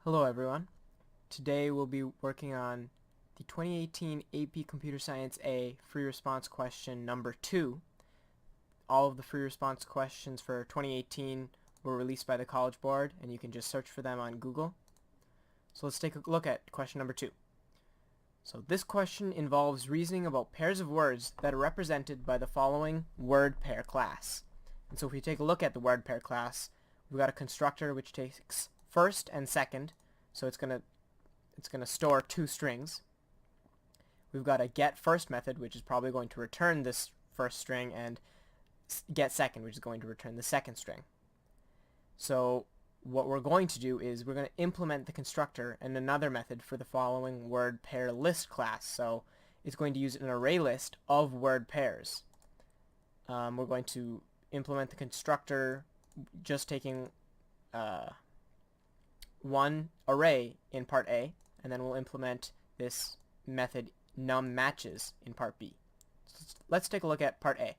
Hello everyone. Today we'll be working on the 2018 AP Computer Science A free response question number 2. All of the free response questions for 2018 were released by the College Board, and you can just search for them on Google. So let's take a look at question number 2. So this question involves reasoning about pairs of words that are represented by the following word pair class. And so if we take a look at the word pair class, we've got a constructor which takes first and second, so it's gonna store two strings. We've got a get first method, which is probably going to return this first string, and get second, which is going to return the second string. So what we're going to do is we're going to implement the constructor and another method for the following word pair list class. So it's going to use an array list of word pairs. We're going to implement the constructor just taking one array in part A, and then we'll implement this method numMatches in part B. So let's take a look at part A.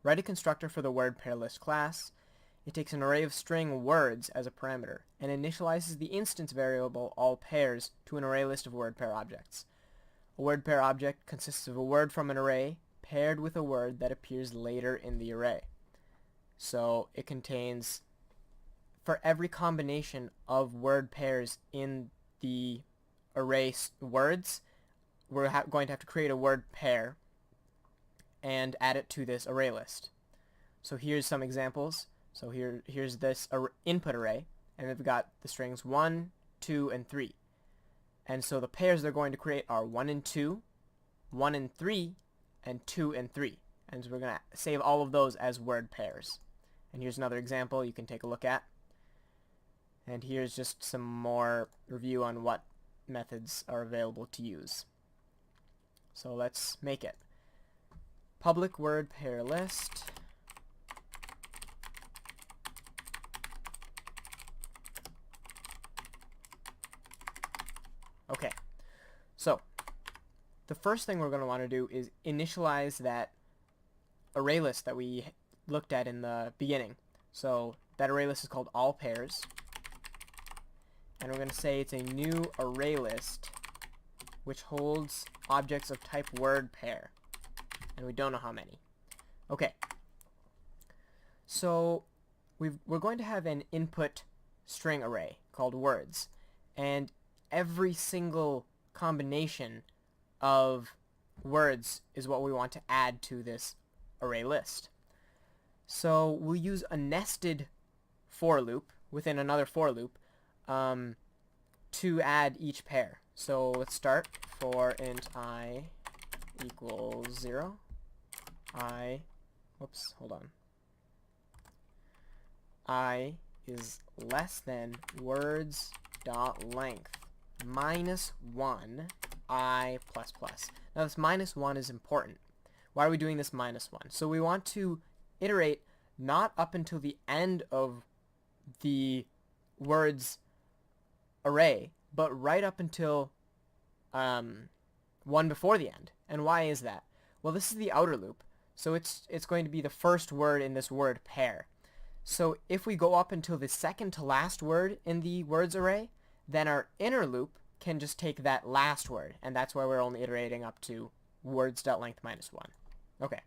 Write a constructor for the word pair list class. It takes an array of string words as a parameter and initializes the instance variable all pairs to an array list of word pair objects. A word pair object consists of a word from an array paired with a word that appears later in the array. So it contains, for every combination of word pairs in the array words, we're going to have to create a word pair and add it to this array list. So here's some examples. So here's this input array, and we've got the strings 1, 2, and 3. And so the pairs they're going to create are 1 and 2, 1 and 3, and 2 and 3. And so we're going to save all of those as word pairs. And here's another example you can take a look at. And here's just some more review on what methods are available to use. So let's make it. Public word pair list. Okay, so the first thing we're going to want to do is initialize that array list that we looked at in the beginning. So that array list is called all pairs, and we're going to say it's a new array list which holds objects of type word pair, and we don't know how many. Okay, so we're going to have an input string array called words, and every single combination of words is what we want to add to this array list. So we'll use a nested for loop within another for loop to add each pair. So let's start for int I equals 0. I is less than words.length minus 1 I plus plus. Now this minus 1 is important. Why are we doing this minus 1? So we want to iterate not up until the end of the words array, but right up until one before the end. And why is that? Well, this is the outer loop, so it's going to be the first word in this word pair. So if we go up until the second to last word in the words array, then our inner loop can just take that last word, and that's why we're only iterating up to words.length minus 1. Okay.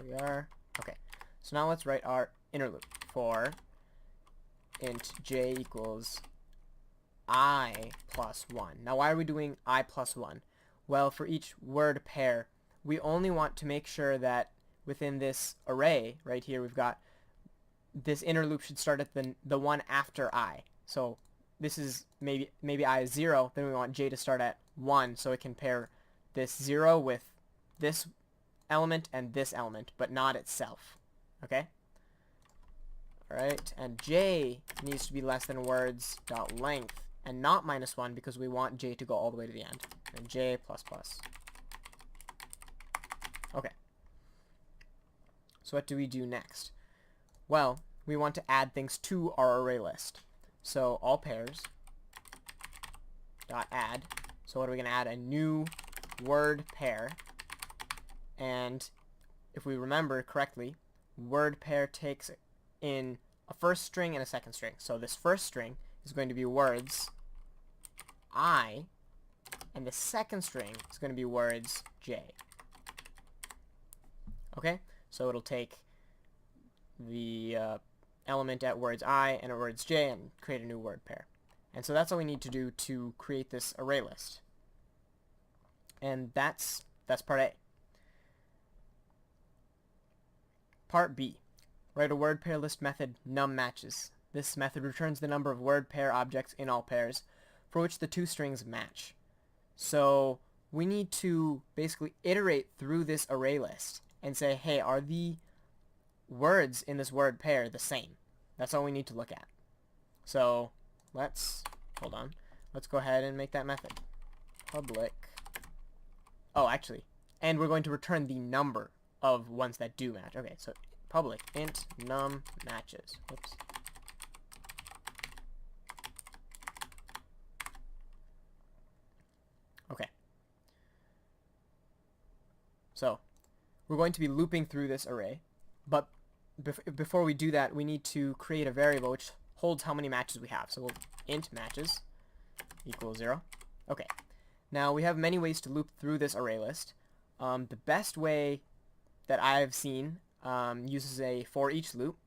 Here we are. Okay. So now let's write our inner loop for int j equals I plus 1. Now why are we doing I plus 1? Well, for each word pair, we only want to make sure that within this array, right here, we've got this inner loop should start at the one after I. So this is maybe I is 0, then we want j to start at 1, so it can pair this 0 with this element and this element, but not itself. Okay? Alright, and j needs to be less than words.length and not minus 1 because we want j to go all the way to the end. And j plus plus. Okay. So what do we do next? Well, we want to add things to our array list. So all pairs dot add. So what are we going to add? A new word pair. And if we remember correctly, word pair takes in a first string and a second string. So this first string is going to be words I, and the second string is going to be words J. Okay, so it'll take the element at words I and at words J and create a new word pair. And so that's all we need to do to create this array list. And that's part A. Part B. Write a word pair list method num matches. This method returns the number of word pair objects in all pairs for which the two strings match. So we need to basically iterate through this array list and say, hey, are the words in this word pair the same? That's all we need to look at. So let's go ahead and make that method. Public. Oh, actually, and we're going to return the number of ones that do match. Okay, so public int num matches. Whoops. Okay. So we're going to be looping through this array, but before we do that, we need to create a variable which holds how many matches we have. So we'll int matches equals 0. Okay. Now we have many ways to loop through this array list. The best way that I've seen uses a for each loop,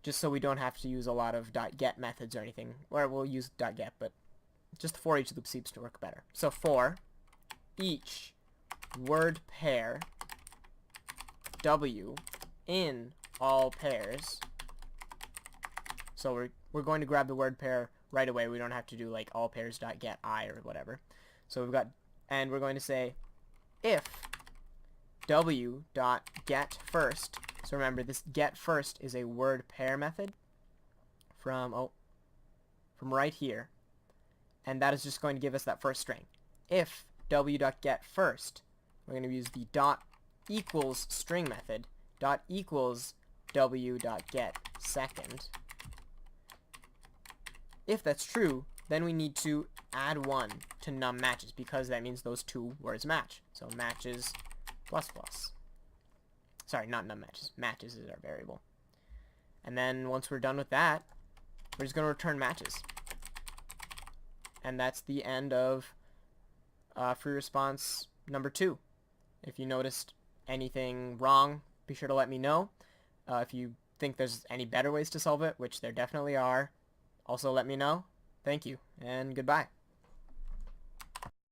just so we don't have to use a lot of .get methods or anything. Or we'll use .get, but just the for each loop seems to work better. So for each word pair W in all pairs. So we're going to grab the word pair right away. We don't have to do like all pairs.get I or whatever. So we've got, and we're going to say if w.getFirst. So remember, this getFirst is a word pair method from right here, and that is just going to give us that first string. If w.getFirst, we're going to use the dot equals string method, dot equals w.getSecond. If that's true, then we need to add 1 to num matches, because that means those two words match. So matches plus plus. Sorry, not num matches. Matches is our variable. And then once we're done with that, we're just going to return matches. And that's the end of free response number 2. If you noticed anything wrong, be sure to let me know. If you think there's any better ways to solve it, which there definitely are, also let me know. Thank you, and goodbye.